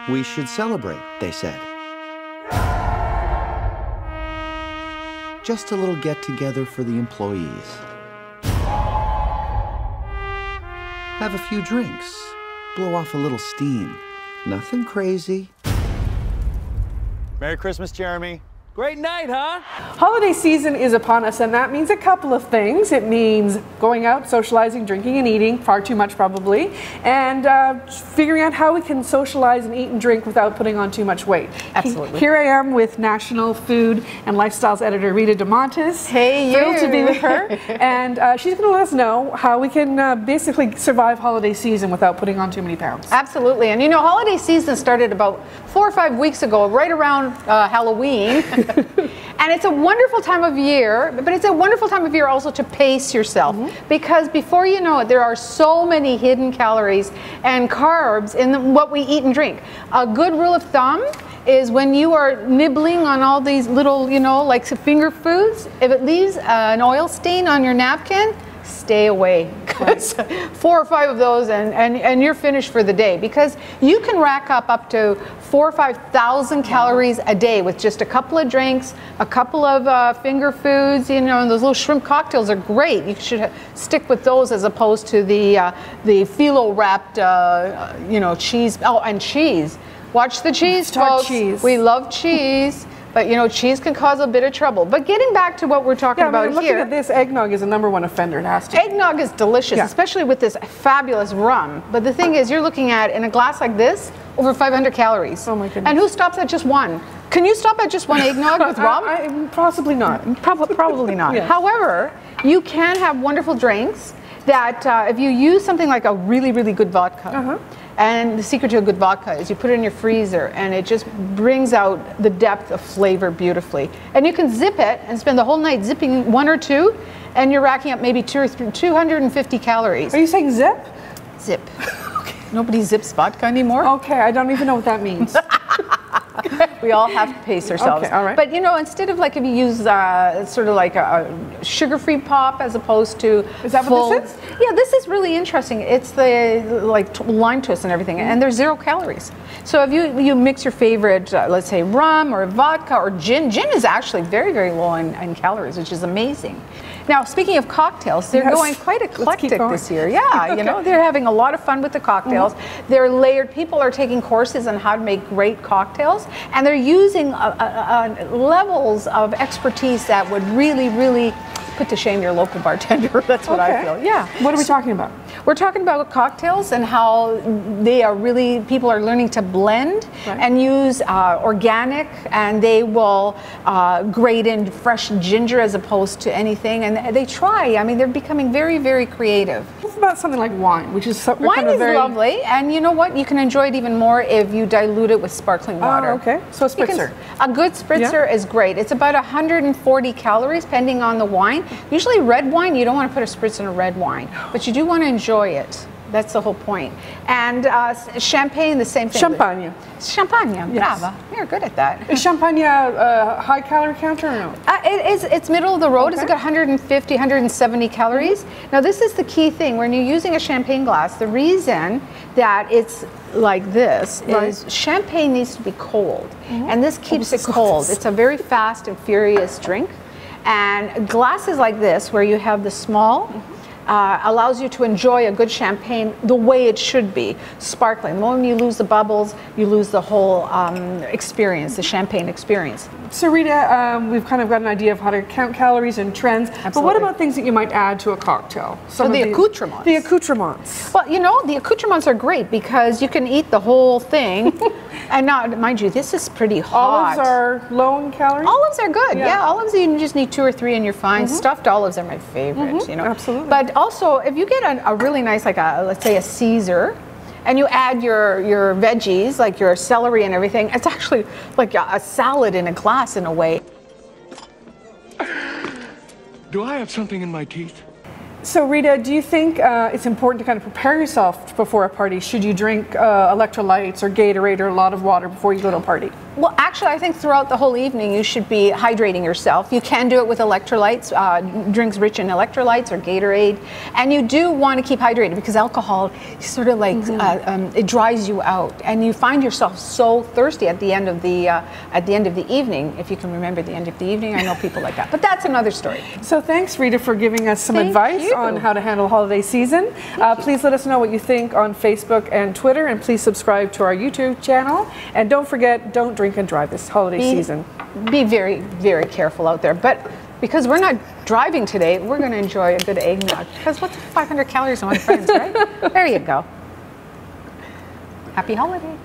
We should celebrate, they said. Just a little get-together for the employees. Have a few drinks, blow off a little steam. Nothing crazy. Merry Christmas, Jeremy. Great night, huh? Holiday season is upon us, and that means a couple of things. It means going out, socializing, drinking and eating, far too much probably, and figuring out how we can socialize and eat and drink without putting on too much weight. Absolutely. Here I am with National Food and Lifestyles editor Rita DeMontis. Hey, Thrilled to be with her. And she's going to let us know how we can basically survive holiday season without putting on too many pounds. Absolutely. And you know, holiday season started about 4 or 5 weeks ago, right around Halloween. And it's a wonderful time of year, but it's a wonderful time of year also to pace yourself, because before you know it, there are so many hidden calories and carbs in what we eat and drink. A good rule of thumb is when you are nibbling on all these little, you know, like finger foods, if it leaves an oil stain on your napkin, stay away. 4 or 5 of those and you're finished for the day, because you can rack up to 4,000 or 5,000 calories a day with just a couple of drinks, a couple of finger foods. You know, and those little shrimp cocktails are great. You should stick with those as opposed to the phyllo wrapped you know, cheese. Oh, and cheese. Watch the cheese, folks. Cheese. We love cheese. But you know, cheese can cause a bit of trouble. But getting back to what we're talking about looking here. at this, eggnog is a #1 offender. It has to. Eggnog is delicious, especially with this fabulous rum. But the thing is, you're looking at, in a glass like this, over 500 calories. Oh my goodness. And who stops at just one? Can you stop at just one eggnog with rum? Possibly not. Probably not. Yes. However, you can have wonderful drinks that if you use something like a really, really good vodka. And the secret to a good vodka is you put it in your freezer and it just brings out the depth of flavor beautifully. And you can zip it and spend the whole night zipping 1 or 2, and you're racking up maybe 250 calories. Are you saying zip? Zip. Okay. Nobody zips vodka anymore. Okay, I don't even know what that means. We all have to pace ourselves. Okay, all right. But you know, instead of like, if you use sort of like a sugar-free pop as opposed to Is that full, what this is? Yeah, this is really interesting. It's the like lime twist and everything, and there's 0 calories. So if you mix your favorite, let's say rum or vodka or gin. Gin is actually very, very low in calories, which is amazing. Now, speaking of cocktails, they're going quite eclectic this year. Yeah, you know, they're having a lot of fun with the cocktails. They're layered. People are taking courses on how to make great cocktails, and they're using levels of expertise that would really, really put to shame your local bartender. That's what I feel. Yeah. What are we talking about? We're talking about cocktails and how they are really, people are learning to blend and use organic, and they will grate in fresh ginger as opposed to anything. And they try, I mean, they're becoming very, very creative. What about something like wine, which is wine is lovely, and you know what? You can enjoy it even more if you dilute it with sparkling water. Oh, okay. So a spritzer. A good spritzer is great. It's about 140 calories, depending on the wine. Usually red wine, you don't want to put a spritz in a red wine, but you do want to enjoy it. That's the whole point. And champagne, the same thing. Champagne. Champagne, yes. brava. You're good at that. Is champagne a high calorie counter or no? It's middle of the road. It's got 150, 170 calories. Now this is the key thing. When you're using a champagne glass, the reason that it's like this is champagne needs to be cold. And this keeps it cold. It's a very fast and furious drink. And glasses like this, where you have the small, allows you to enjoy a good champagne the way it should be, sparkling. The moment you lose the bubbles, you lose the whole experience, the champagne experience. So Rita, we've kind of got an idea of how to count calories and trends, but what about things that you might add to a cocktail? So the accoutrements. The accoutrements. Well, you know, the accoutrements are great because you can eat the whole thing. And now, mind you, this is pretty hot. Olives are low in calories? Olives are good, yeah. Olives, you just need 2 or 3 and you're fine. Stuffed olives are my favorite, you know. Absolutely. But also, if you get a really nice, like let's say a Caesar, and you add your veggies, like your celery and everything, it's actually like a salad in a glass in a way. Do I have something in my teeth? So Rita, do you think it's important to kind of prepare yourself before a party? Should you drink electrolytes or Gatorade or a lot of water before you go to a party? Well, actually, I think throughout the whole evening you should be hydrating yourself. You can do it with electrolytes, drinks rich in electrolytes or Gatorade, and you do want to keep hydrated because alcohol sort of like it dries you out, and you find yourself so thirsty at the end of the evening. If you can remember the end of the evening, I know people like that, but that's another story. So thanks, Rita, for giving us some advice on how to handle holiday season. Please let us know what you think on Facebook and Twitter, and please subscribe to our YouTube channel. And don't forget, don't drink and drive this holiday season. Be very, very careful out there. But because we're not driving today, we're going to enjoy a good eggnog. Because what's 500 calories on Friends, right? There you go. Happy holidays.